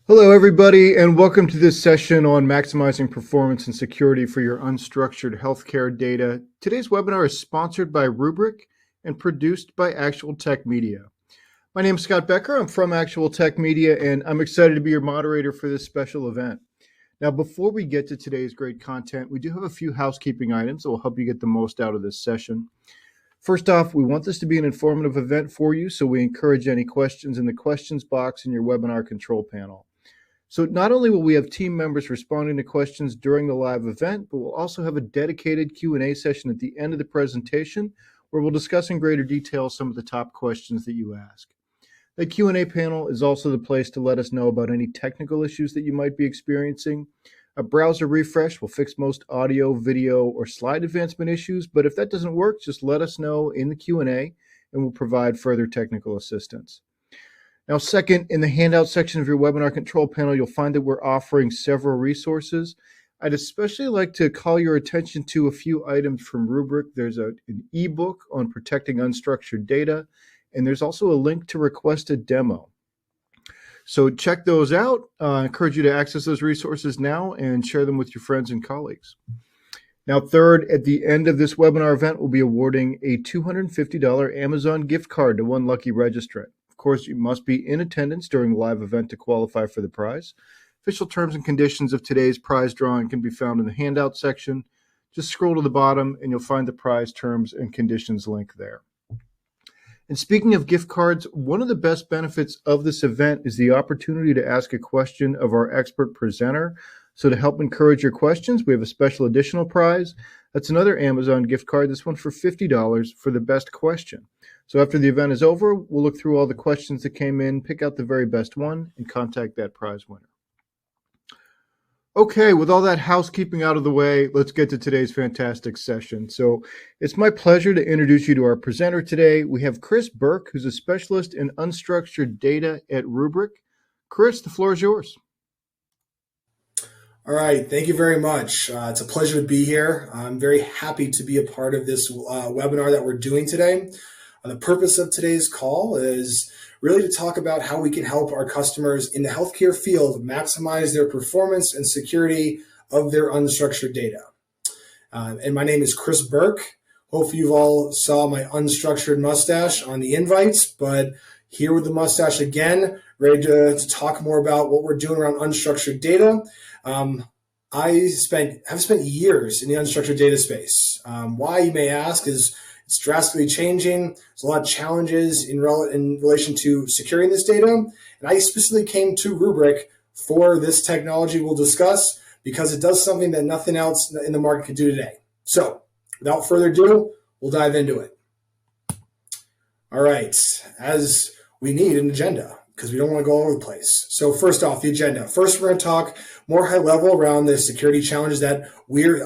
Hello, everybody, and welcome to this session on maximizing performance and security for your unstructured healthcare data. Today's webinar is sponsored by Rubrik and produced by Actual Tech Media. My name is Scott Becker. I'm from Actual Tech Media, and I'm excited to be your moderator for this special event. Now, before we get to today's great content, we do have a few housekeeping items that will help you get the most out of this session. First off, we want this to be an informative event for you, so we encourage any questions in the questions box in your webinar control panel. So not only will we have team members responding to questions during the live event, but we'll also have a dedicated Q&A session at the end of the presentation where we'll discuss in greater detail some of the top questions that you ask. The Q&A panel is also the place to let us know about any technical issues that you might be experiencing. A browser refresh will fix most audio, video, or slide advancement issues, but if that doesn't work, just let us know in the Q&A and we'll provide further technical assistance. Now, second, in the handout section of your webinar control panel, you'll find that we're offering several resources. I'd especially like to call your attention to a few items from Rubrik. There's an ebook on protecting unstructured data, and there's also a link to request a demo. So check those out. I encourage you to access those resources now and share them with your friends and colleagues. Now, third, at the end of this webinar event, we'll be awarding a $250 Amazon gift card to one lucky registrant. Of course, you must be in attendance during the live event to qualify for the prize. Official terms and conditions of today's prize drawing can be found in the handout section. Just scroll to the bottom and you'll find the prize terms and conditions link there. And speaking of gift cards, one of the best benefits of this event is the opportunity to ask a question of our expert presenter. So to help encourage your questions, we have a special additional prize. That's another Amazon gift card, this one for $50 for the best question. So after the event is over, we'll look through all the questions that came in, pick out the very best one, and contact that prize winner. Okay, with all that housekeeping out of the way, let's get to today's fantastic session. So it's my pleasure to introduce you to our presenter today. We have Chris Burke, who's a specialist in unstructured data at Rubrik. Chris, the floor is yours. All right, thank you very much. It's a pleasure to be here. I'm very happy to be a part of this webinar that we're doing today. The purpose of today's call is really to talk about how we can help our customers in the healthcare field maximize their performance and security of their unstructured data. And my name is Chris Burke. Hopefully you all saw my unstructured mustache on the invites, but here with the mustache again, ready to talk more about what we're doing around unstructured data. I've spent years in the unstructured data space. Why, you may ask, is it's drastically changing. There's a lot of challenges in relation to securing this data. And I specifically came to Rubrik for this technology we'll discuss because it does something that nothing else in the market can do today. So without further ado, we'll dive into it. All right, as we need an agenda because we don't want to go all over the place. So first off, the agenda. First, we're going to talk more high level around the security challenges that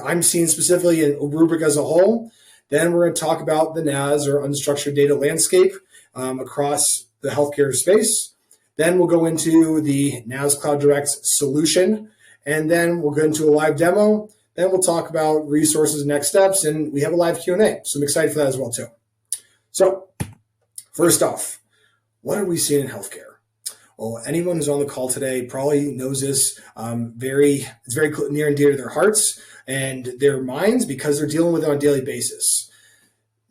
I'm seeing specifically in Rubrik as a whole. Then we're going to talk about the NAS or unstructured data landscape across the healthcare space. Then we'll go into the NAS Cloud Direct solution, and then we'll go into a live demo. Then we'll talk about resources and next steps, and we have a live Q&A. So I'm excited for that as well too. So first off, what are we seeing in healthcare? Well, anyone who's on the call today probably knows this. It's very near and dear to their hearts and their minds because they're dealing with it on a daily basis.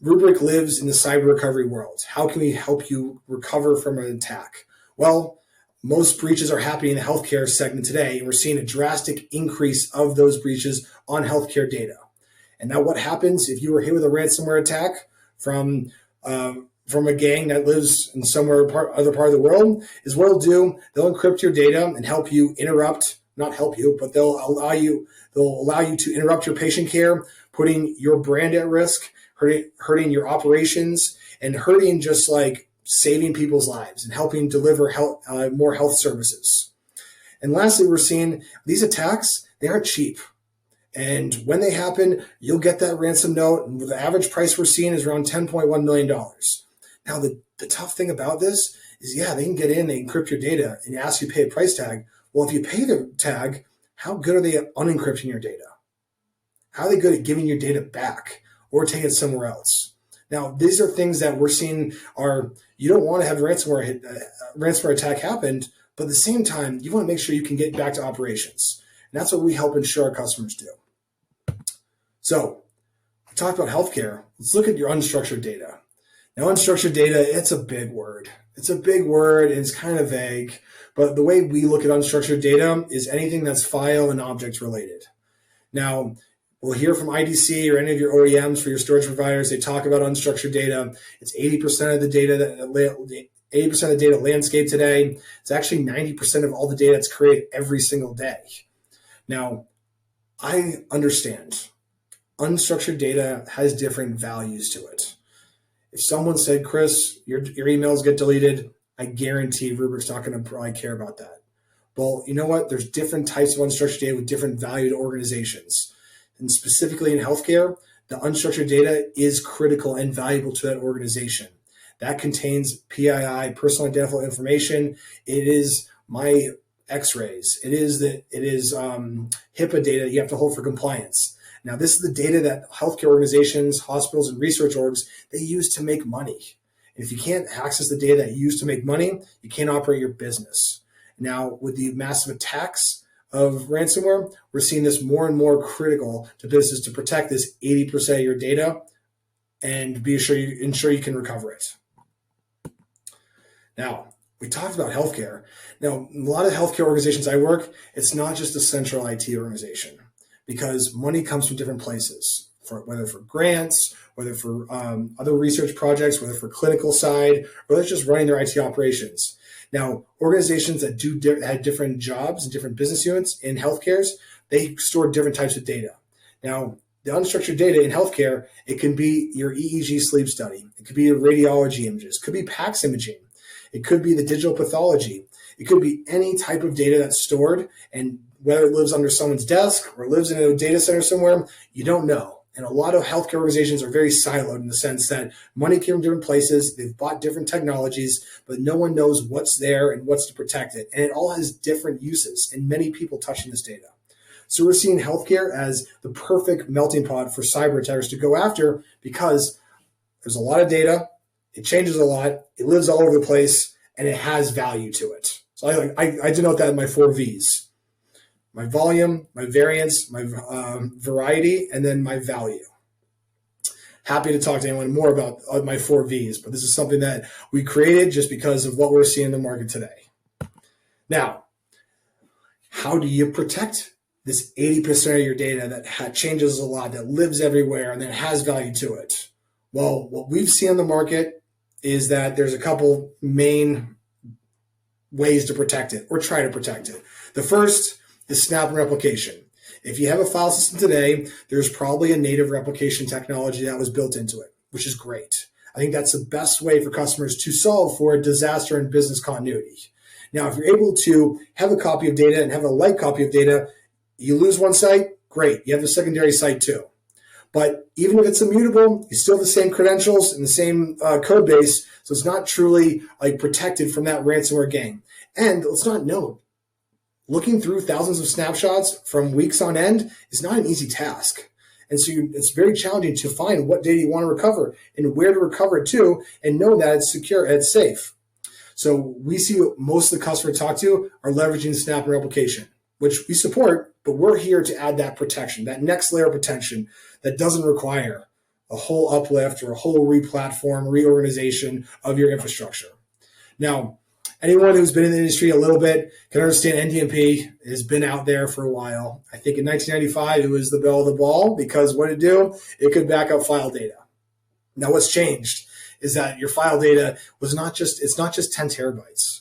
Rubrik lives in the cyber recovery world. How can we help you recover from an attack? Well, most breaches are happening in the healthcare segment today, and we're seeing a drastic increase of those breaches on healthcare data. And now what happens if you were hit with a ransomware attack from a gang that lives in other part of the world, is what they'll encrypt your data and help you not help you, but they'll allow you to interrupt your patient care, putting your brand at risk, hurting your operations, and hurting just like saving people's lives and helping deliver more health services. And lastly, we're seeing these attacks, they aren't cheap. And when they happen, you'll get that ransom note, and the average price we're seeing is around $10.1 million. Now, the tough thing about this is, they can get in, they encrypt your data, and ask you to pay a price tag. Well, if you pay the tag, how good are they at unencrypting your data? How are they good at giving your data back or taking it somewhere else? Now, these are things that we're seeing you don't want to have a ransomware attack happen, But at the same time, you want to make sure you can get back to operations. And that's what we help ensure our customers do. So we talked about healthcare. Let's look at your unstructured data. Now, unstructured data, it's a big word. It's a big word and it's kind of vague. But the way we look at unstructured data is anything that's file and object related. Now, we'll hear from IDC or any of your OEMs for your storage providers. They talk about unstructured data. It's 80% of the data 80% of the data landscape today. It's actually 90% of all the data that's created every single day. Now, I understand unstructured data has different values to it. If someone said, Chris, your emails get deleted, I guarantee Rubrik's not going to probably care about that. Well, you know what? There's different types of unstructured data with different value to organizations. And specifically in healthcare, the unstructured data is critical and valuable to that organization. That contains PII, personal identifiable information. It is my X-rays. It is HIPAA data that you have to hold for compliance. Now, this is the data that healthcare organizations, hospitals, and research orgs, they use to make money. And if you can't access the data that you use to make money, you can't operate your business. Now, with the massive attacks of ransomware, we're seeing this more and more critical to business to protect this 80% of your data and ensure you can recover it. Now, we talked about healthcare. Now, a lot of healthcare organizations I work, it's not just a central IT organization because money comes from different places, whether for grants, whether for other research projects, whether for clinical side, or whether it's just running their IT operations. Now, organizations that have different jobs and different business units in healthcare, they store different types of data. Now, the unstructured data in healthcare, it can be your EEG sleep study. It could be your radiology images. It could be PACS imaging. It could be the digital pathology. It could be any type of data that's stored, and whether it lives under someone's desk or lives in a data center somewhere, you don't know. And a lot of healthcare organizations are very siloed in the sense that money came from different places, they've bought different technologies, but no one knows what's there and what's to protect it. And it all has different uses and many people touching this data. So we're seeing healthcare as the perfect melting pot for cyber attackers to go after because there's a lot of data, it changes a lot, it lives all over the place, and it has value to it. So I denote that in my 4 V's. My volume, my variance, my variety, and then my value. Happy to talk to anyone more about my 4 V's, but this is something that we created just because of what we're seeing in the market today. Now, how do you protect this 80% of your data that changes a lot, that lives everywhere, and that has value to it? Well, what we've seen on the market is that there's a couple main ways to protect it or try to protect it. The first is snap and replication. If you have a file system today, there's probably a native replication technology that was built into it, which is great. I think that's the best way for customers to solve for a disaster and business continuity. Now, if you're able to have a copy of data and have a light copy of data, you lose one site, great. You have the secondary site too. But even if it's immutable, you still have the same credentials and the same code base, so it's not truly protected from that ransomware gang. And it's not known. Looking through thousands of snapshots from weeks on end is not an easy task. And so it's very challenging to find what data you want to recover and where to recover it to and know that it's secure and it's safe. So we see most of the customers talk to are leveraging snap and replication, which we support, but we're here to add that protection, that next layer of protection that doesn't require a whole uplift or a whole replatform, reorganization of your infrastructure. Now, anyone who's been in the industry a little bit can understand NDMP has been out there for a while. I think in 1995, it was the belle of the ball because what it do, it could back up file data. Now, what's changed is that your file data it's not just 10 terabytes.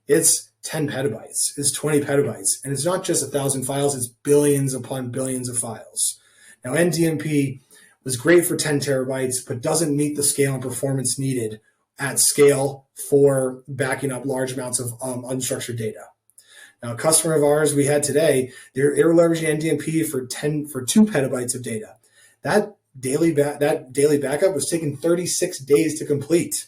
It's 10 petabytes, it's 20 petabytes. And it's not just 1,000 files, it's billions upon billions of files. Now, NDMP was great for 10 terabytes, but doesn't meet the scale and performance needed at scale for backing up large amounts of unstructured data. Now, a customer of ours we had today, they were leveraging NDMP for 2 petabytes of data. That daily backup was taking 36 days to complete.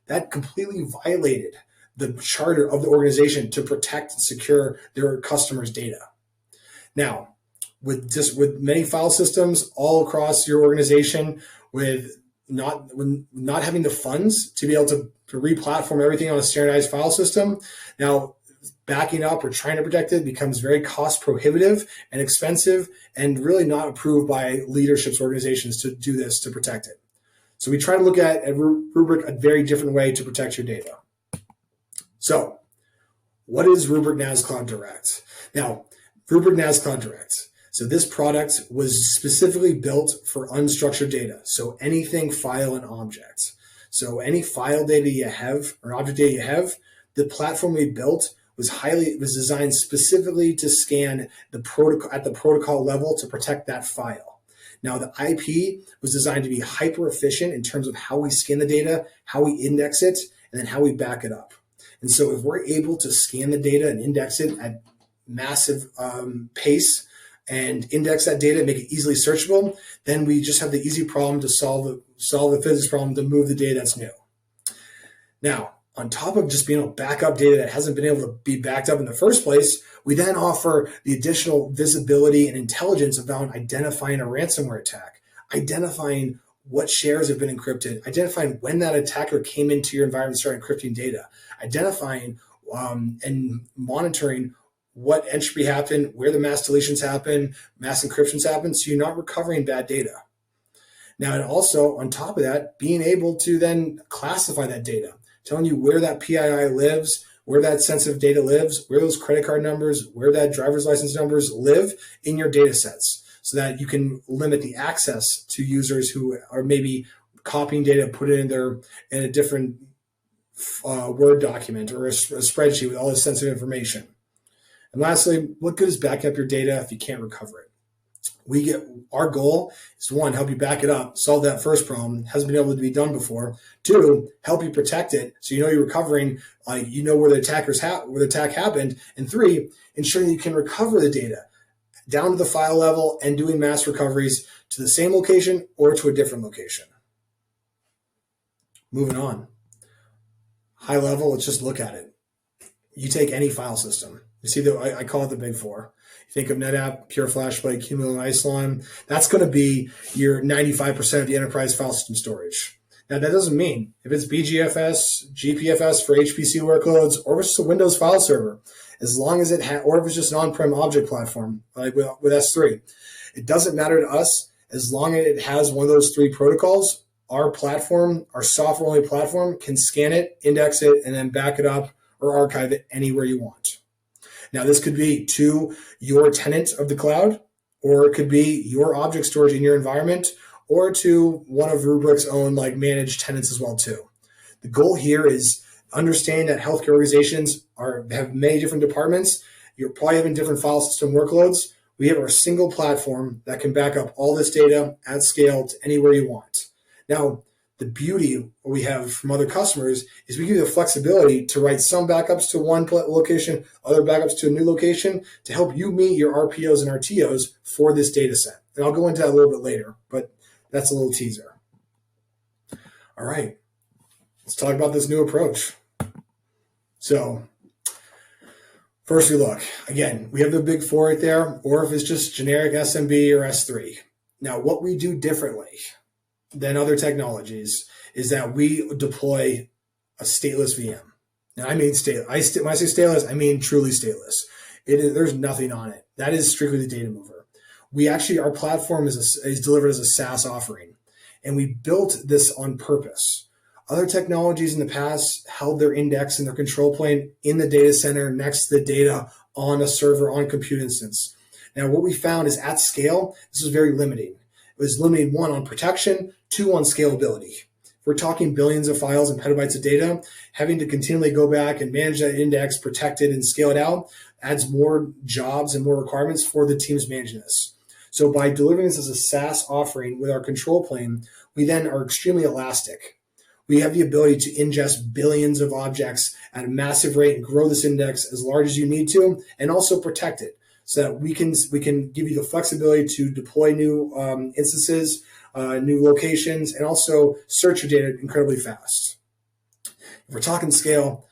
That completely violated the charter of the organization to protect and secure their customers' data. Now, with many file systems all across your organization, with not having the funds to be able to re-platform everything on a standardized file system. Now, backing up or trying to protect it becomes very cost prohibitive and expensive and really not approved by leadership's organizations to do this to protect it. So we try to look at Rubrik a very different way to protect your data. So what is Rubrik NAS Cloud Direct? Now, Rubrik NAS Cloud Direct. So this product was specifically built for unstructured data. So anything file and object. So any file data you have or object data you have, the platform we built was designed specifically to scan the protocol at the protocol level to protect that file. Now, the IP was designed to be hyper efficient in terms of how we scan the data, how we index it, and then how we back it up. And so if we're able to scan the data and index it at massive pace and index that data and make it easily searchable, then we just have the easy problem to solve the physics problem to move the data that's new. Now, on top of just being able to back up data that hasn't been able to be backed up in the first place, we then offer the additional visibility and intelligence about identifying a ransomware attack, identifying what shares have been encrypted, identifying when that attacker came into your environment and started encrypting data, identifying and monitoring what entropy happened, where the mass deletions happen, mass encryptions happen, so you're not recovering bad data. Now, and also on top of that, being able to then classify that data, telling you where that PII lives, where that sensitive data lives, where those credit card numbers, where that driver's license numbers live in your data sets, so that you can limit the access to users who are maybe copying data, put it in a different Word document or a spreadsheet with all this sensitive information. And lastly, what good is backing up your data if you can't recover it? Our goal is to, one, help you back it up, solve that first problem, hasn't been able to be done before. Two, help you protect it so you know you're recovering, you know where the attack happened. And three, ensuring you can recover the data down to the file level and doing mass recoveries to the same location or to a different location. Moving on. High level, let's just look at it. You take any file system. You see, I call it the big four. You think of NetApp, Pure FlashBlade, Cumulus, and Isilon. That's going to be your 95% of the enterprise file system storage. Now, that doesn't mean if it's BGFS, GPFS for HPC workloads, or if it's just a Windows file server, as long as or if it's just an on-prem object platform, like with S3, it doesn't matter to us as long as it has one of those three protocols. Our platform, our software-only platform, can scan it, index it, and then back it up or archive it anywhere you want. Now, this could be to your tenant of the cloud, or it could be your object storage in your environment, or to one of Rubrik's own managed tenants as well too. The goal here is understanding that healthcare organizations have many different departments. You're probably having different file system workloads. We have our single platform that can back up all this data at scale to anywhere you want. Now, the beauty we have from other customers is we give you the flexibility to write some backups to one location, other backups to a new location to help you meet your RPOs and RTOs for this data set. And I'll go into that a little bit later, but that's a little teaser. All right, let's talk about this new approach. So first we look, again, we have the big four right there, or if it's just generic SMB or S3. Now, what we do differently than other technologies is that we deploy a stateless VM. Now, I mean stateless. When I say stateless, I mean truly stateless. There's nothing on it. That is strictly the data mover. Our platform is delivered as a SaaS offering, and we built this on purpose. Other technologies in the past held their index and their control plane in the data center next to the data on a server on compute instance. Now, what we found is at scale, this was very limiting. It was limiting, one, on protection, two, on scalability. If we're talking billions of files and petabytes of data, having to continually go back and manage that index, protect it, and scale it out adds more jobs and more requirements for the teams managing this. So by delivering this as a SaaS offering with our control plane, we then are extremely elastic. We have the ability to ingest billions of objects at a massive rate and grow this index as large as you need to, and also protect it so that we can give you the flexibility to deploy new instances, new locations, and also search your data incredibly fast. If we're talking scale,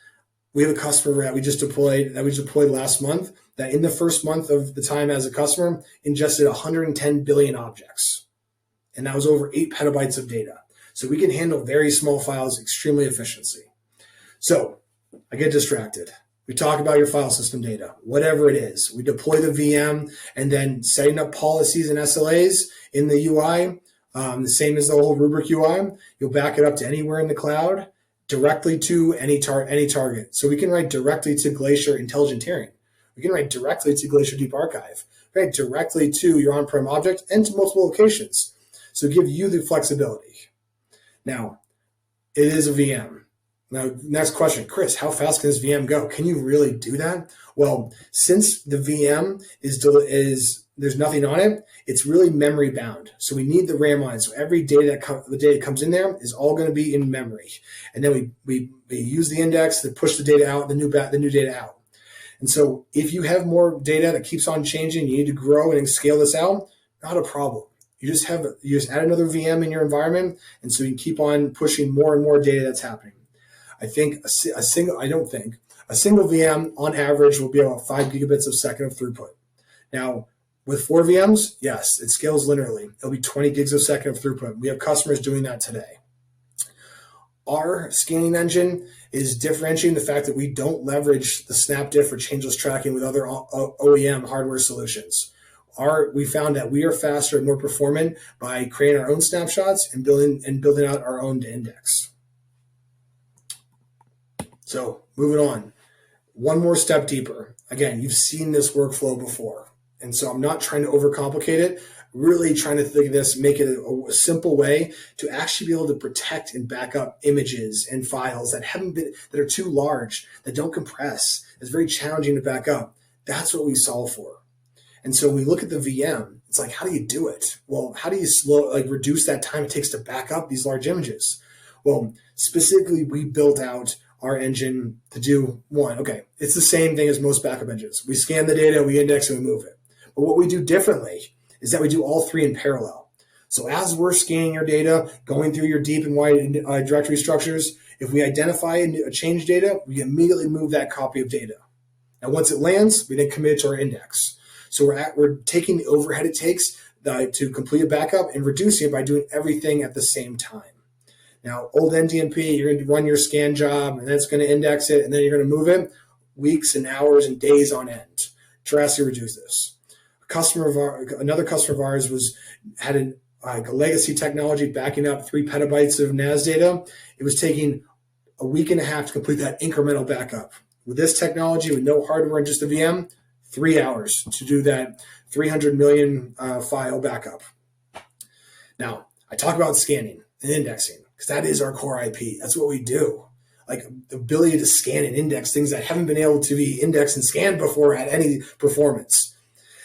we have a customer that we just deployed last month that in the first month of the time as a customer ingested 110 billion objects. And that was over 8 petabytes of data. So we can handle very small files extremely efficiently. So I get distracted. We talk about your file system data, whatever it is. We deploy the VM and then setting up policies and SLAs in the UI, the same as the whole Rubrik UI. You'll back it up to anywhere in the cloud, directly to any target. So we can write directly to Glacier Intelligent Tiering. We can write directly to Glacier Deep Archive, right? Directly to your on-prem object and to multiple locations. So give you the flexibility. Now, it is a VM. Now, next question, Chris, how fast can this VM go? Can you really do that? Well, since the VM is there's nothing on it, it's really memory bound. So we need the RAM on it. So every data the data comes in there is all going to be in memory. And then we use the index to push the data out, the new data out. And so if you have more data that keeps on changing, you need to grow and scale this out, not a problem. You just add another VM in your environment, and so you can keep on pushing more and more data that's happening. I think a single VM on average will be about 5 gigabits a second of throughput. Now, with 4 VMs, yes, it scales linearly. It'll be 20 gigs a second of throughput. We have customers doing that today. Our scanning engine is differentiating the fact that we don't leverage the snap-diff or changeless tracking with other OEM hardware solutions. We found that we are faster and more performant by creating our own snapshots and building out our own index. So moving on, one more step deeper. Again, you've seen this workflow before. And so I'm not trying to overcomplicate it, really trying to think of this, make it a simple way to actually be able to protect and back up images and files that are too large, that don't compress. It's very challenging to back up. That's what we solve for. And so when we look at the VM, it's like, how do you do it? Well, how do you reduce that time it takes to back up these large images? Well, specifically, we built out our engine to do one. Okay, it's the same thing as most backup engines. We scan the data, we index, and we move it. But what we do differently is that we do all three in parallel. So as we're scanning your data, going through your deep and wide directory structures, if we identify a change data, we immediately move that copy of data. And once it lands, we then commit it to our index. So we're taking the overhead it takes to complete a backup and reducing it by doing everything at the same time. Now, old NDMP, you're going to run your scan job, and then it's going to index it, and then you're going to move it weeks and hours and days on end. Drastically reduce this. Another customer of ours had a legacy technology backing up 3 petabytes of NAS data. It was taking a week and a half to complete that incremental backup. With this technology, with no hardware and just a VM, 3 hours to do that 300 million file backup. Now, I talk about scanning and indexing because that is our core IP. That's what we do. Like the ability to scan and index things that haven't been able to be indexed and scanned before at any performance.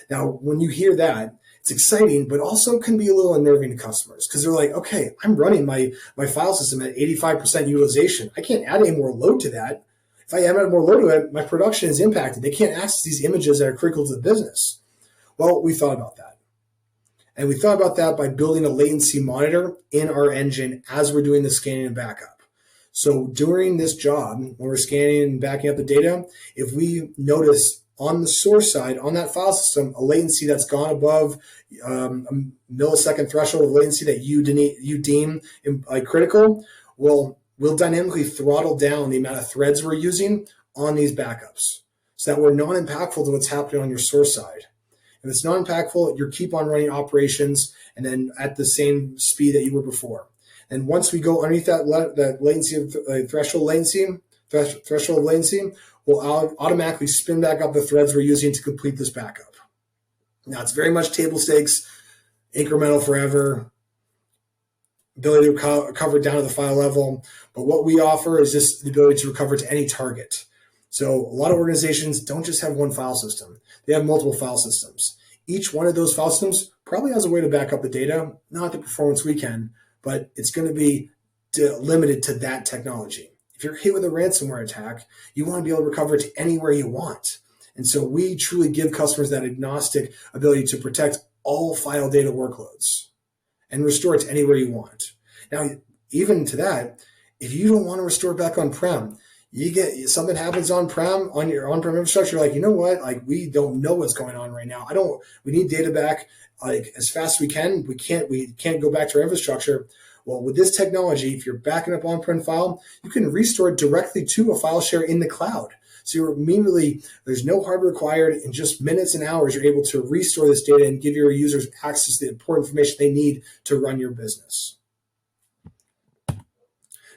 Now, when you hear that, it's exciting, but also can be a little unnerving to customers because they're like, okay, I'm running my file system at 85% utilization. I can't add any more load to that. If I add more load to it, my production is impacted. They can't access these images that are critical to the business. Well, we thought about that. And we thought about that by building a latency monitor in our engine as we're doing the scanning and backup. So during this job, when we're scanning and backing up the data, if we notice on the source side, on that file system, a latency that's gone above a millisecond threshold of latency that you deem critical, we'll dynamically throttle down the amount of threads we're using on these backups so that we're non-impactful to what's happening on your source side. If it's non-impactful, you keep on running operations and then at the same speed that you were before. And once we go underneath that latency threshold of latency, we'll automatically spin back up the threads we're using to complete this backup. Now, it's very much table stakes, incremental forever, ability to recover down to the file level. But what we offer is just the ability to recover to any target. So a lot of organizations don't just have one file system. They have multiple file systems. Each one of those file systems probably has a way to back up the data, not the performance we can, but it's going to be limited to that technology. If you're hit with a ransomware attack, you want to be able to recover to anywhere you want. And so we truly give customers that agnostic ability to protect all file data workloads and restore it to anywhere you want. Now, even to that, if you don't want to restore back on-prem, you get something happens on-prem, on your on-prem infrastructure, like, you know what, like we don't know what's going on right now. We need data back like as fast as we can. We can't go back to our infrastructure. Well, with this technology, if you're backing up on-prem file, you can restore it directly to a file share in the cloud. So you're immediately, there's no hardware required. In just minutes and hours, you're able to restore this data and give your users access to the important information they need to run your business.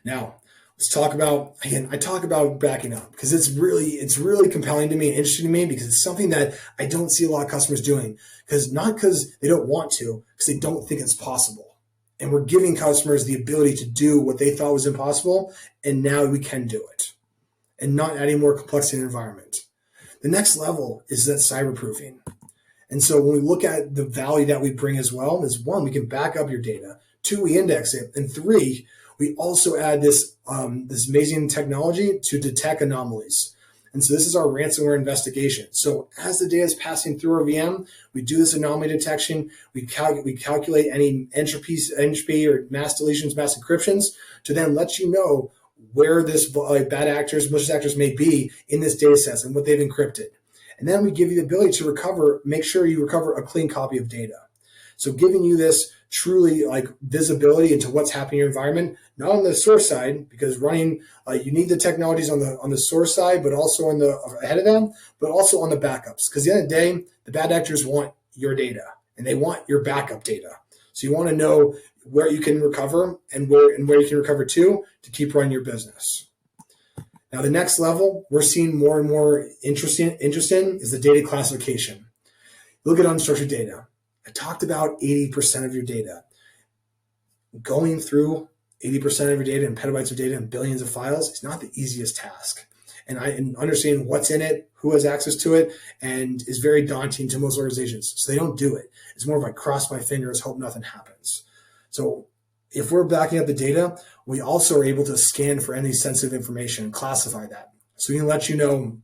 Now, let's talk about, again, I talk about backing up because it's really compelling to me and interesting to me because it's something that I don't see a lot of customers doing, not because they don't want to, because they don't think it's possible. And we're giving customers the ability to do what they thought was impossible, and now we can do it and not adding more complexity in the environment. The next level is that cyberproofing. And so when we look at the value that we bring as well, is one, we can back up your data. Two, we index it. And three, we also add this amazing technology to detect anomalies. And so this is our ransomware investigation. So as the data is passing through our VM, we do this anomaly detection. We calculate any entropy or mass deletions, mass encryptions to then let you know where this bad actors, malicious actors may be in this data set and what they've encrypted. And then we give you the ability to recover, make sure you recover a clean copy of data. So giving you this truly visibility into what's happening in your environment, not on the source side, because running, you need the technologies on the source side, but also ahead of them, but also on the backups. Because at the end of the day, the bad actors want your data and they want your backup data. So you want to know where you can recover and where you can recover to keep running your business. Now, the next level we're seeing more and more interest in is the data classification. Look at unstructured data. I talked about 80% of your data. Going through 80% of your data and petabytes of data and billions of files is not the easiest task. And understanding what's in it, who has access to it, and is very daunting to most organizations. So they don't do it. It's more of like cross my fingers, hope nothing happens. So if we're backing up the data, we also are able to scan for any sensitive information and classify that. So we can let you know,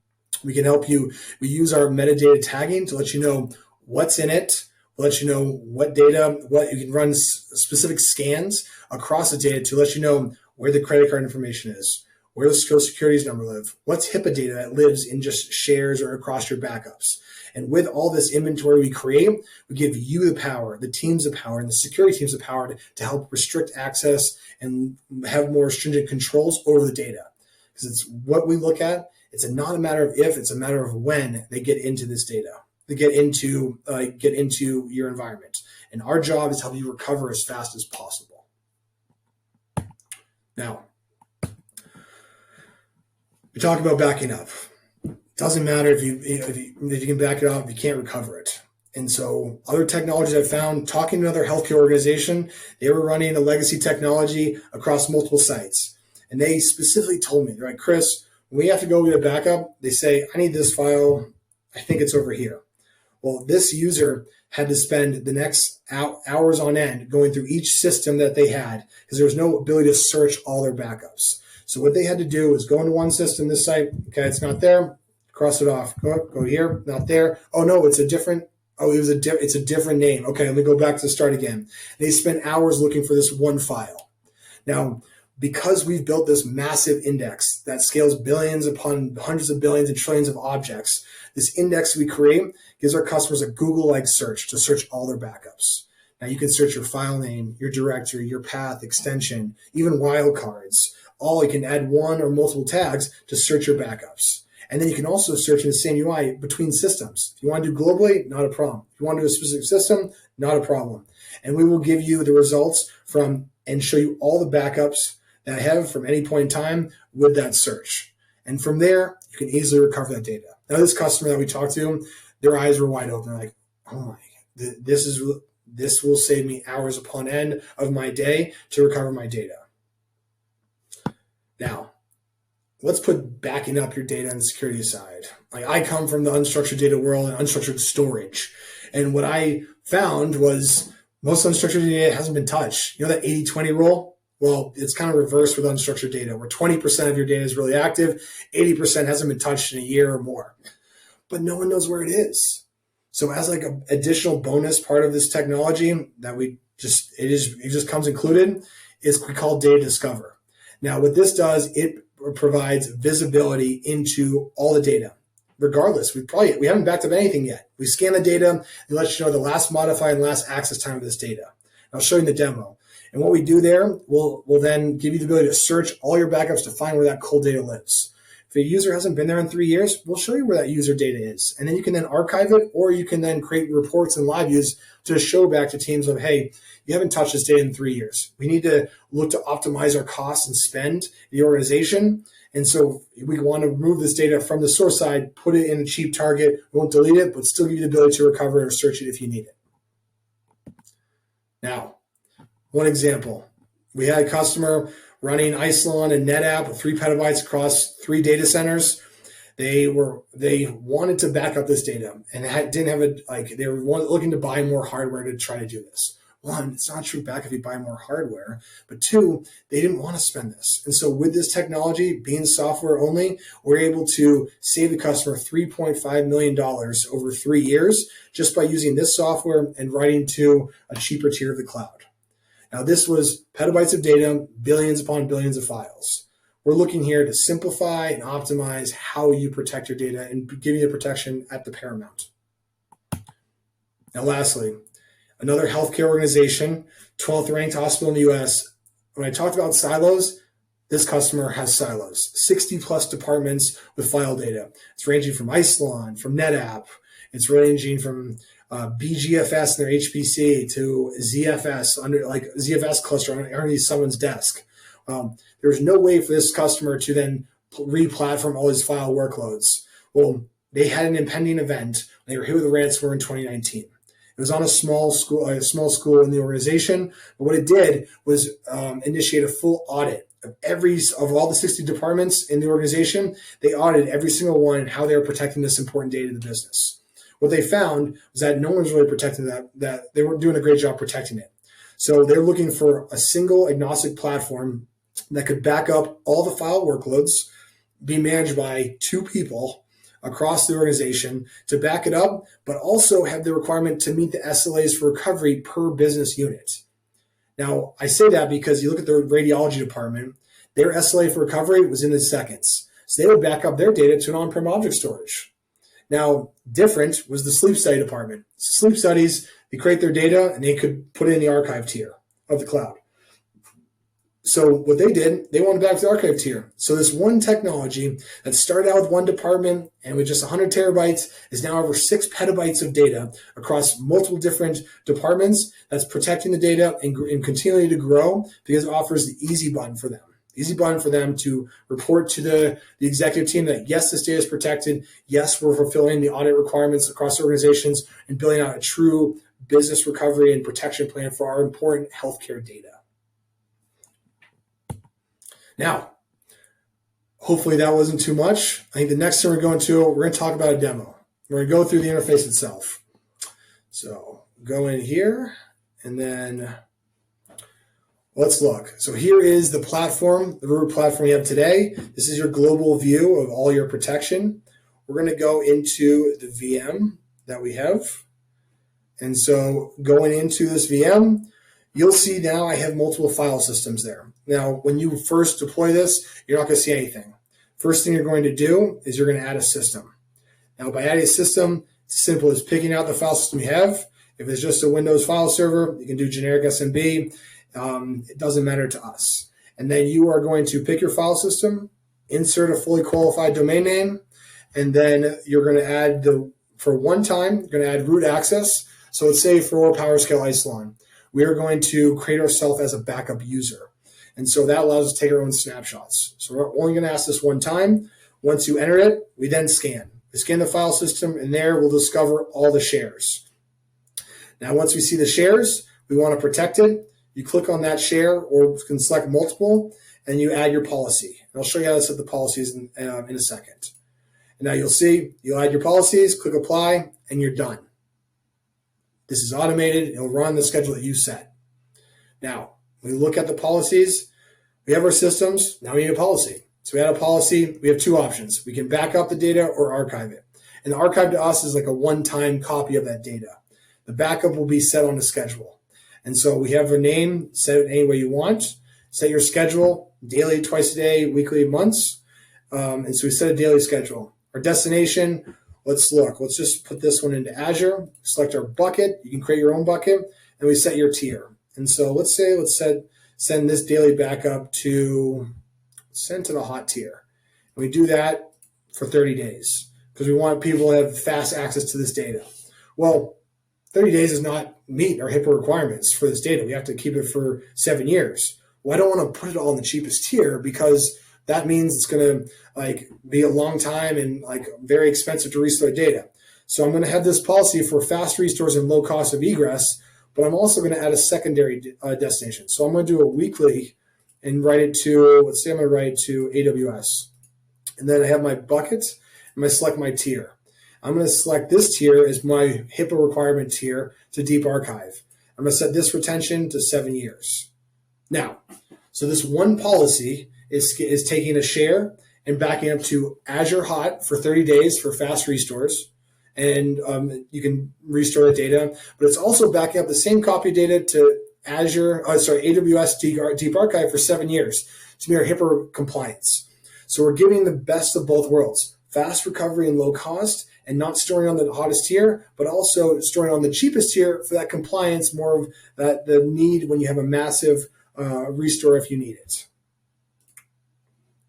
we can help you. We use our metadata tagging to let you know what's in it. We'll let you know what data, what you can run specific scans across the data to let you know where the credit card information is, where the Social Security's number live, what's HIPAA data that lives in just shares or across your backups. And with all this inventory we create, we give you the power, the teams the power, and the security teams the power to help restrict access and have more stringent controls over the data. Because it's what we look at. It's not a matter of if, it's a matter of when they get into this data. They get into your environment. And our job is to help you recover as fast as possible. Now, we talk about backing up. It doesn't matter if you can back it up, if you can't recover it. And so other technologies I've found, talking to another healthcare organization, they were running a legacy technology across multiple sites. And they specifically told me, they're like, Chris, when we have to go get a backup, they say, I need this file. I think it's over here. Well, this user had to spend the next hours on end going through each system that they had because there was no ability to search all their backups. So what they had to do was go into one system, this site, okay, it's not there, cross it off. Go here, not there. Oh no, it's a different name. Okay, let me go back to the start again. They spent hours looking for this one file. Now, because we've built this massive index that scales billions upon hundreds of billions and trillions of objects, this index we create gives our customers a Google-like search to search all their backups. Now you can search your file name, your directory, your path, extension, even wildcards. You can add one or multiple tags to search your backups. And then you can also search in the same UI between systems. If you want to do globally, not a problem. If you want to do a specific system, not a problem. And we will give you the results and show you all the backups that I have from any point in time with that search. And from there, you can easily recover that data. Now, this customer that we talked to, their eyes were wide open. They're like, oh my, this will save me hours upon end of my day to recover my data. Now, let's put backing up your data on the security side. Like, I come from the unstructured data world and unstructured storage. And what I found was most unstructured data hasn't been touched. You know that 80-20 rule? Well, it's kind of reversed with unstructured data, where 20% of your data is really active, 80% hasn't been touched in a year or more. But no one knows where it is. So as like an additional bonus part of this technology that it just comes included, is we call Data Discover. Now, what this does, it provides visibility into all the data. Regardless, we haven't backed up anything yet. We scan the data and let you know the last modified and last access time of this data. I'll show you the demo. And what we do there, we'll then give you the ability to search all your backups to find where that cold data lives. If a user hasn't been there in 3 years, we'll show you where that user data is. And then you can then archive it, or you can then create reports and live views to show back to teams of, hey, you haven't touched this data in 3 years. We need to look to optimize our costs and spend in the organization. And so we want to remove this data from the source side, put it in a cheap target. We won't delete it, but still give you the ability to recover or search it if you need it. Now, one example. We had a customer running Isilon and NetApp with 3 petabytes across 3 data centers. They wanted to back up this data and didn't have they were looking to buy more hardware to try to do this. One, it's not true back if you buy more hardware, but 2, they didn't want to spend this. And so with this technology being software only, we're able to save the customer $3.5 million over 3 years just by using this software and writing to a cheaper tier of the cloud. Now, this was petabytes of data, billions upon billions of files. We're looking here to simplify and optimize how you protect your data and give you the protection at the paramount. Now, lastly, another healthcare organization, 12th ranked hospital in the US. When I talked about silos, this customer has silos, 60 plus departments with file data. It's ranging from Isilon, from NetApp. It's ranging from BGFS in their HPC to ZFS ZFS cluster underneath someone's desk. There's no way for this customer to then re-platform all these file workloads. Well, they had an impending event. They were hit with a ransomware in 2019. It was on a small school in the organization. But what it did was initiate a full audit of all the 60 departments in the organization. They audited every single one and how they were protecting this important data of the business. What they found was that no one was really protecting that they weren't doing a great job protecting it. So they're looking for a single agnostic platform that could back up all the file workloads, be managed by 2 people across the organization to back it up, but also have the requirement to meet the SLAs for recovery per business unit. Now, I say that because you look at the radiology department, their SLA for recovery was in the seconds. So they would back up their data to an on-prem object storage. Now, different was the sleep study department. Sleep studies, they create their data and they could put it in the archive tier of the cloud. So what they did, they wanted back to the archive tier. So this one technology that started out with one department and with just 100 terabytes is now over 6 petabytes of data across multiple different departments that's protecting the data and continuing to grow because it offers the easy button for them. Easy button for them to report to the executive team that, yes, this data is protected. Yes, we're fulfilling the audit requirements across organizations and building out a true business recovery and protection plan for our important healthcare data. Now, hopefully that wasn't too much. I think the next thing we're going to talk about a demo. We're going to go through the interface itself. So go in here and then let's look. So here is the platform, the Rubrik platform we have today. This is your global view of all your protection. We're going to go into the VM that we have. And so going into this VM, you'll see now I have multiple file systems there. Now, when you first deploy this, you're not going to see anything. First thing you're going to do is you're going to add a system. Now, by adding a system, it's as simple as picking out the file system you have. If it's just a Windows file server, you can do generic SMB. It doesn't matter to us. And then you are going to pick your file system, insert a fully qualified domain name, and then you're going to add for one time, you're going to add root access. So let's say for PowerScale Isilon, we are going to create ourselves as a backup user. And so that allows us to take our own snapshots. So we're only going to ask this one time. Once you enter it, we then scan. We scan the file system, and there we'll discover all the shares. Now, once we see the shares, we want to protect it. You click on that share, or you can select multiple, and you add your policy. And I'll show you how to set the policies in a second. And now you'll see, you'll add your policies, click apply, and you're done. This is automated. It'll run the schedule that you set. Now, when we look at the policies, we have our systems. Now we need a policy. So we add a policy. We have 2 options. We can back up the data or archive it. And the archive to us is like a one-time copy of that data. The backup will be set on the schedule. And so we have a name, set it any way you want. Set your schedule, daily, twice a day, weekly, months. And so we set a daily schedule. Our destination, let's look. Let's just put this one into Azure. Select our bucket. You can create your own bucket. And we set your tier. And so let's send this daily backup to the hot tier. We do that for 30 days because we want people to have fast access to this data. Well, 30 days does not meet our HIPAA requirements for this data. We have to keep it for 7 years. Well, I don't want to put it all in the cheapest tier because that means it's going to be a long time and very expensive to restore data. So I'm going to have this policy for fast restores and low cost of egress, but I'm also going to add a secondary destination. So I'm going to do a weekly and write it to, let's say I'm going to write it to AWS. And then I have my buckets. I'm going to select my tier. I'm going to select this tier as my HIPAA requirement tier to deep archive. I'm going to set this retention to 7 years. Now, so this one policy is taking a share and backing up to Azure Hot for 30 days for fast restores. And you can restore the data, but it's also backing up the same copy data to AWS Deep Archive for 7 years to meet our HIPAA compliance. So we're giving the best of both worlds, fast recovery and low cost, and not storing on the hottest tier, but also storing on the cheapest tier for that compliance, more of the need when you have a massive restore if you need it.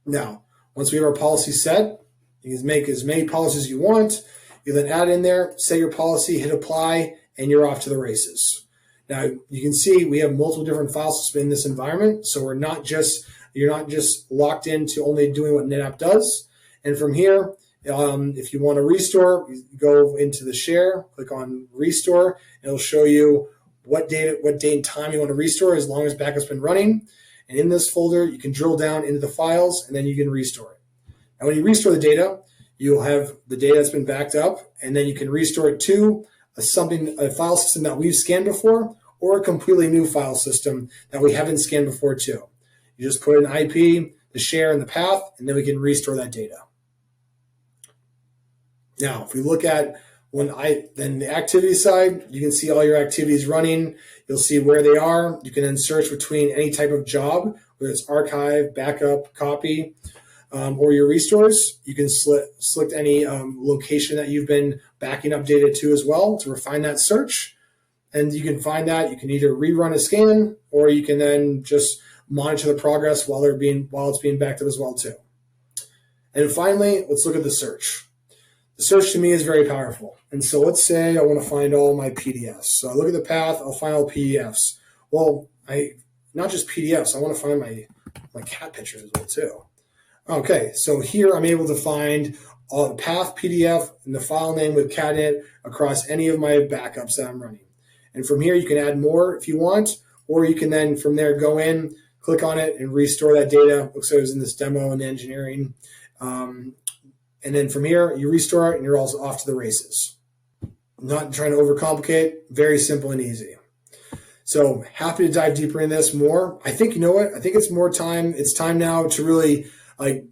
Now, once we have our policy set, you can make as many policies as you want. You then add in there, set your policy, hit apply, and you're off to the races. Now, you can see we have multiple different file systems in this environment, so you're not just locked into only doing what NetApp does. And from here, if you want to restore, you go into the share, click on restore, and it'll show you what date and time you want to restore as long as backup's been running. And in this folder, you can drill down into the files, and then you can restore it. And when you restore the data, you'll have the data that's been backed up, and then you can restore it to a file system that we've scanned before, or a completely new file system that we haven't scanned before too. You just put an IP, the share, and the path, and then we can restore that data. Now, if we look at then the activity side, you can see all your activities running. You'll see where they are. You can then search between any type of job, whether it's archive, backup, copy, or your restores. You can select any location that you've been backing up data to as well to refine that search. And you can find that. You can either rerun a scan, or you can then just monitor the progress while it's being backed up as well too. And finally, let's look at the search. The search to me is very powerful. And so let's say I want to find all my PDFs. So I look at the path, I'll find all PDFs. Well, not just PDFs, I want to find my cat pictures as well too. Okay, so here I'm able to find all the path PDF and the file name with cat in it across any of my backups that I'm running. And from here, you can add more if you want, or you can then from there go in, click on it, and restore that data. Looks like it was in this demo and engineering. And then from here, you restore it, and you're also off to the races. Not trying to overcomplicate, very simple and easy. So happy to dive deeper in this more. I think, you know what? I think it's more time. It's time now to really,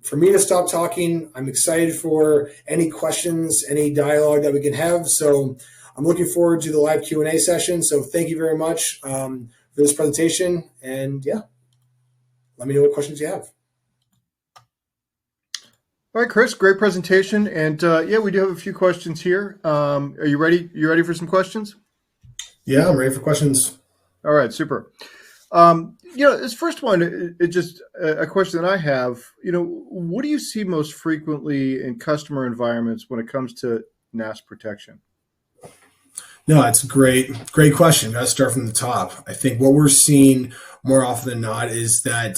for me to stop talking. I'm excited for any questions, any dialogue that we can have. So I'm looking forward to the live Q&A session. So thank you very much for this presentation. And yeah, let me know what questions you have. All right, Chris, great presentation. And yeah, we do have a few questions here. Are you ready? You ready for some questions? Yeah, I'm ready for questions. All right, super. This first one, it's just a question that I have. What do you see most frequently in customer environments when it comes to NAS protection? No, it's a great question. Got to start from the top. I think what we're seeing more often than not is that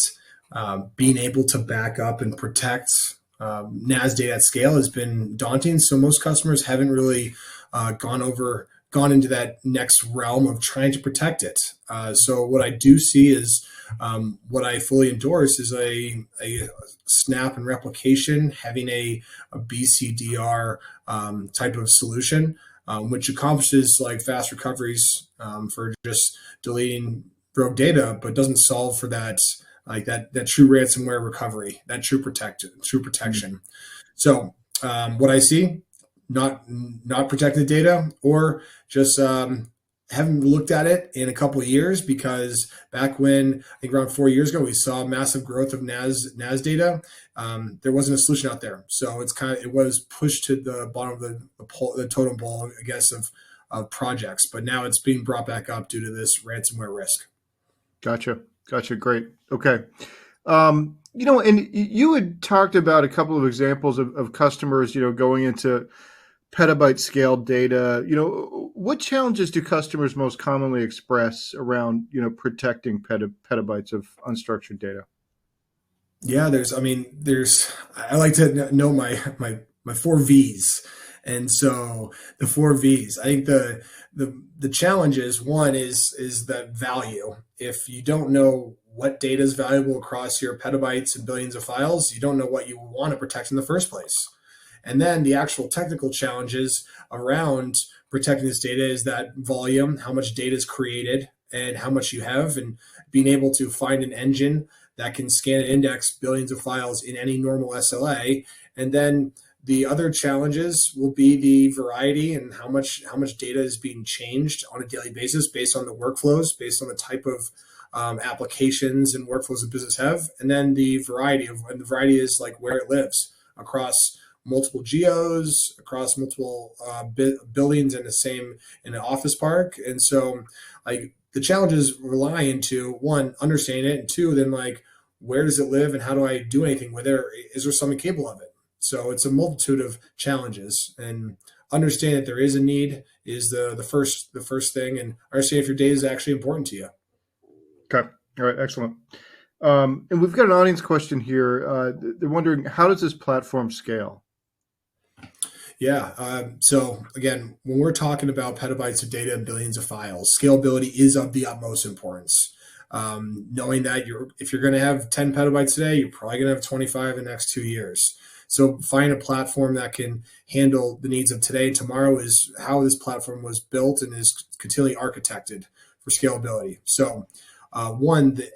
being able to back up and protect NAS data at scale has been daunting. So most customers haven't really gone into that next realm of trying to protect it. So what I do see is what I fully endorse is a snap and replication, having a BCDR type of solution, which accomplishes like fast recoveries for just deleting rogue data, but doesn't solve for that that true ransomware recovery, that true protection. Mm-hmm. So what I see, not protected data, or just haven't looked at it in a couple of years, because back when I think around 4 years ago we saw massive growth of NAS data, there wasn't a solution out there. So it was pushed to the bottom of the totem pole, I guess, of projects. But now it's being brought back up due to this ransomware risk. Gotcha. Great. Okay. And you had talked about a couple of examples of customers, going into petabyte scale data. What challenges do customers most commonly express around, protecting petabytes of unstructured data? Yeah, I like to know my four V's. And so the four V's, I think the challenge is one is that value. If you don't know what data is valuable across your petabytes and billions of files, you don't know what you want to protect in the first place. And then the actual technical challenges around protecting this data is that volume, how much data is created and how much you have, and being able to find an engine that can scan and index billions of files in any normal SLA. And then the other challenges will be the variety and how much data is being changed on a daily basis based on the workflows, based on the type of applications and workflows the business have, and then and the variety is like where it lives across multiple geos, across multiple buildings in an office park. And so like the challenges rely into one, understanding it, and two, then like where does it live and how do I do anything with it? Or is there something capable of it? So it's a multitude of challenges, and understand that there is a need is the first thing, and understand if your data is actually important to you. Okay. All right. Excellent. And we've got an audience question here. They're wondering, how does this platform scale? Yeah. So again, when we're talking about petabytes of data and billions of files, scalability is of the utmost importance. Knowing that if you're going to have 10 petabytes today, you're probably going to have 25 in the next 2 years. So find a platform that can handle the needs of today and tomorrow is how this platform was built and is continually architected for scalability. So one, the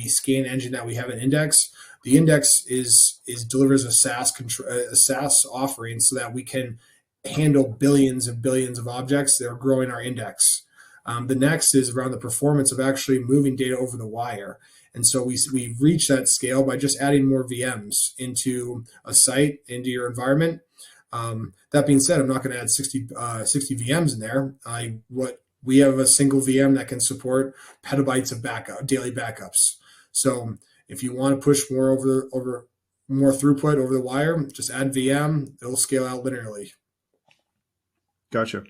scan engine that we have in Index, the Index is delivers a SaaS offering so that we can handle billions and billions of objects that are growing our index. The next is around the performance of actually moving data over the wire. And so we reach that scale by just adding more VMs into a site, into your environment. That being said, I'm not going to add 60 VMs in there. We have a single VM that can support petabytes of daily backups. So if you want to push more throughput over the wire, just add VM. It'll scale out linearly. Gotcha.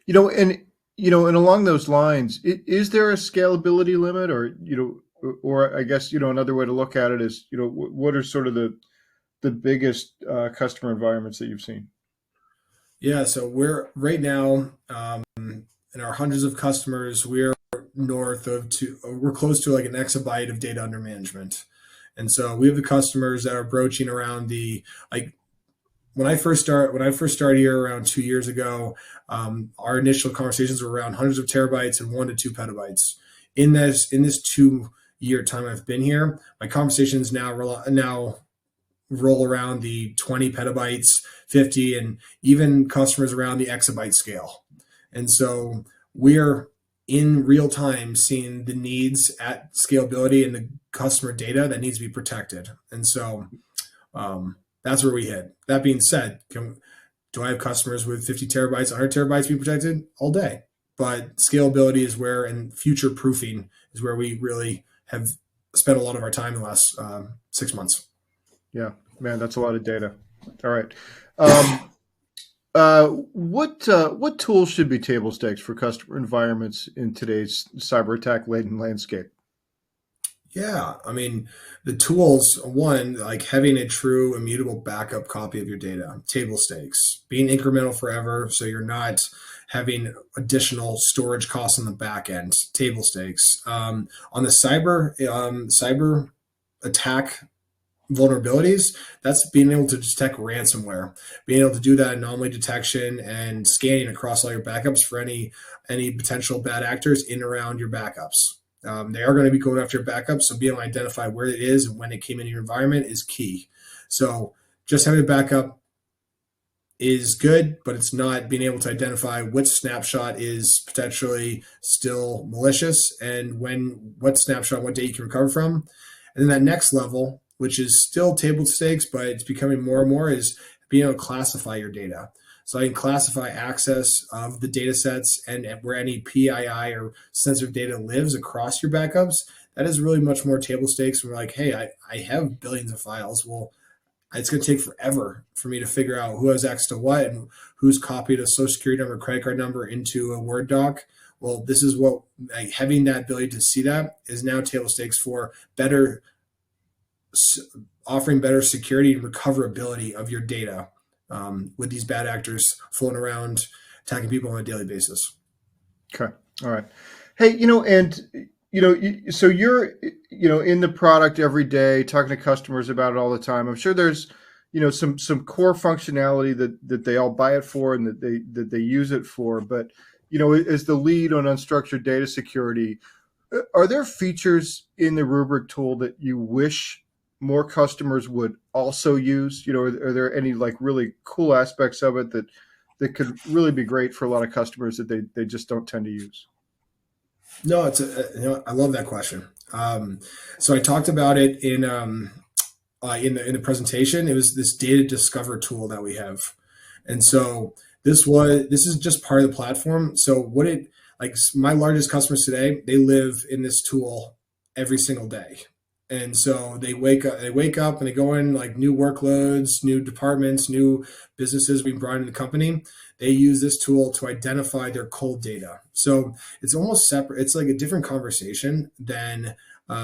And along those lines, is there a scalability limit, or I guess, another way to look at it is, what are sort of the biggest customer environments that you've seen? Yeah, so we're right now in our hundreds of customers, we're close to like an exabyte of data under management. And so we have the customers that are broaching around like when I first started here around 2 years ago, our initial conversations were around hundreds of terabytes and 1 to 2 petabytes. In this 2 year time I've been here, my conversations now roll around the 20 petabytes, 50, and even customers around the exabyte scale. And so we're in real time seeing the needs at scalability and the customer data that needs to be protected. And so that's where we hit. That being said, do I have customers with 50 terabytes, 100 terabytes being protected all day? But scalability is where, and future proofing is where we really have spent a lot of our time in the last 6 months. Yeah, man, that's a lot of data. All right. What tools should be table stakes for customer environments in today's cyber attack laden landscape? Yeah, I mean, the tools, one, like having a true immutable backup copy of your data, table stakes, being incremental forever, so you're not having additional storage costs on the back end, table stakes. On the cyber attack vulnerabilities, that's being able to detect ransomware, being able to do that anomaly detection and scanning across all your backups for any potential bad actors in and around your backups. They are going to be going after your backups, so being able to identify where it is and when it came into your environment is key. So just having a backup is good, but it's not being able to identify which snapshot is potentially still malicious and what snapshot, what date you can recover from. And then that next level, which is still table stakes, but it's becoming more and more, is being able to classify your data. So I can classify access of the data sets and where any PII or sensitive data lives across your backups. that is really much more table stakes. We're like, hey, I have billions of files. Well, it's going to take forever for me to figure out who has access to what and who's copied a social security number, credit card number into a Word doc. Well, this is what, like, having that ability to see that is now table stakes for better, offering better security and recoverability of your data, with these bad actors floating around attacking people on a daily basis. Okay. All right. Hey, so you're, in the product every day, talking to customers about it all the time. I'm sure there's, some core functionality that they all buy it for and that they use it for. But, as the lead on unstructured data security, are there features in the Rubric tool that you wish more customers would also use? Are there any like really cool aspects of it that could really be great for a lot of customers that they just don't tend to use? No, I love that question. So I talked about it in the presentation. It was this data discover tool that we have, and so this is just part of the platform. So what it like my largest customers today, they live in this tool every single day. And so they wake up and they go in like new workloads, new departments, new businesses being brought into the company. They use this tool to identify their cold data. So it's almost separate. It's like a different conversation than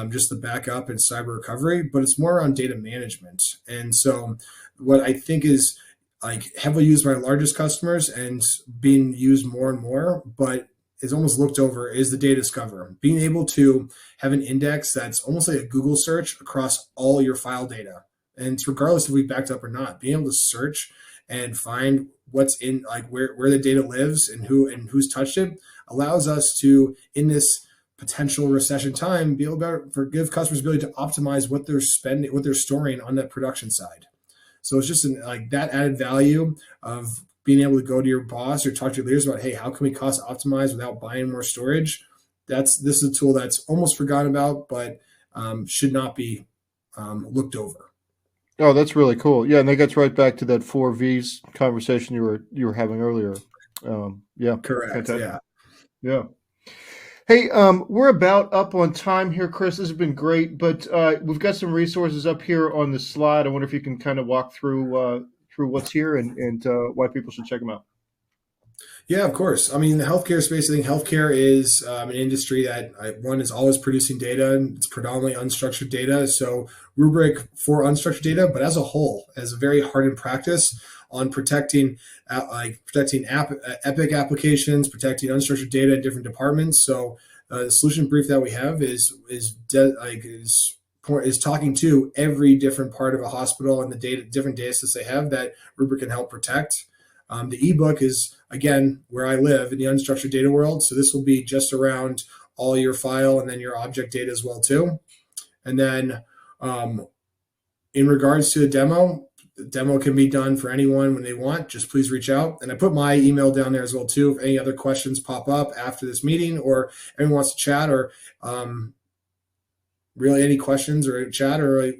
just the backup and cyber recovery, but it's more around data management. And so what I think is like heavily used by our largest customers and being used more and more, but is almost looked over, is the data discover. Being able to have an index that's almost like a Google search across all your file data. And it's regardless if we backed up or not, being able to search and find what's in, like where the data lives and who's touched it, allows us to, in this potential recession time, be able to give customers the ability to optimize what they're spending, what they're storing on that production side. So it's just like that added value of being able to go to your boss or talk to your leaders about, hey, how can we cost optimize without buying more storage? This is a tool that's almost forgotten about, but should not be looked over. Oh, that's really cool. Yeah, and that gets right back to that 4 V's conversation you were having earlier. Yeah, Correct. fantastic. Yeah. Yeah. Hey, we're about up on time here, Chris. This has been great, but we've got some resources up here on the slide. I wonder if you can kind of walk through what's here and why people should check them out. Yeah, of course. I mean, the healthcare space, I think healthcare is an industry that one is always producing data. And it's predominantly unstructured data. So Rubric for unstructured data, but as a whole, as a very hardened practice on protecting Epic applications, protecting unstructured data in different departments. So the solution brief that we have is talking to every different part of a hospital and the different data sets they have that Rubric can help protect. The ebook is, again, where I live in the unstructured data world. So this will be just around all your file and then your object data as well too. And then in regards to the demo can be done for anyone when they want. Just please reach out. And I put my email down there as well too. If any other questions pop up after this meeting or anyone wants to chat or really any questions or chat or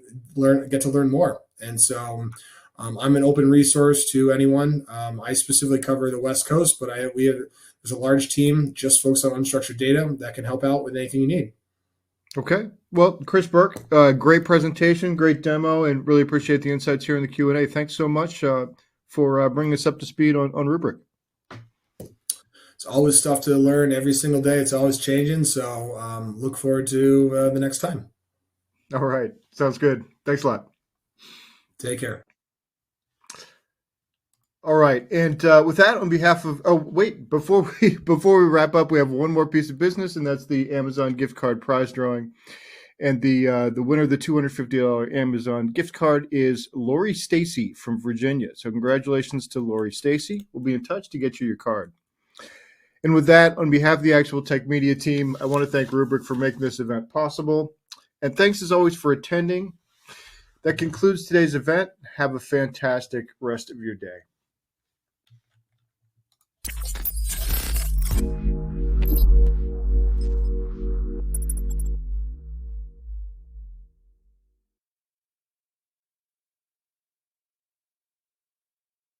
get to learn more. And so I'm an open resource to anyone. I specifically cover the West Coast, but there's a large team just focused on unstructured data that can help out with anything you need. Okay. Well, Chris Burke, great presentation, great demo, and really appreciate the insights here in the Q&A. Thanks so much for bringing us up to speed on Rubric. It's always stuff to learn every single day. It's always changing. So look forward to the next time. All right. Sounds good. Thanks a lot. Take care. All right, and with that, on behalf of before we wrap up, we have one more piece of business, and that's the Amazon gift card prize drawing. And the winner of the $250 Amazon gift card is Lori Stacy from Virginia. So congratulations to Lori Stacy. We'll be in touch to get you your card. And with that, on behalf of the Actual Tech Media team, I want to thank Rubric for making this event possible. And thanks as always for attending. That concludes today's event. Have a fantastic rest of your day.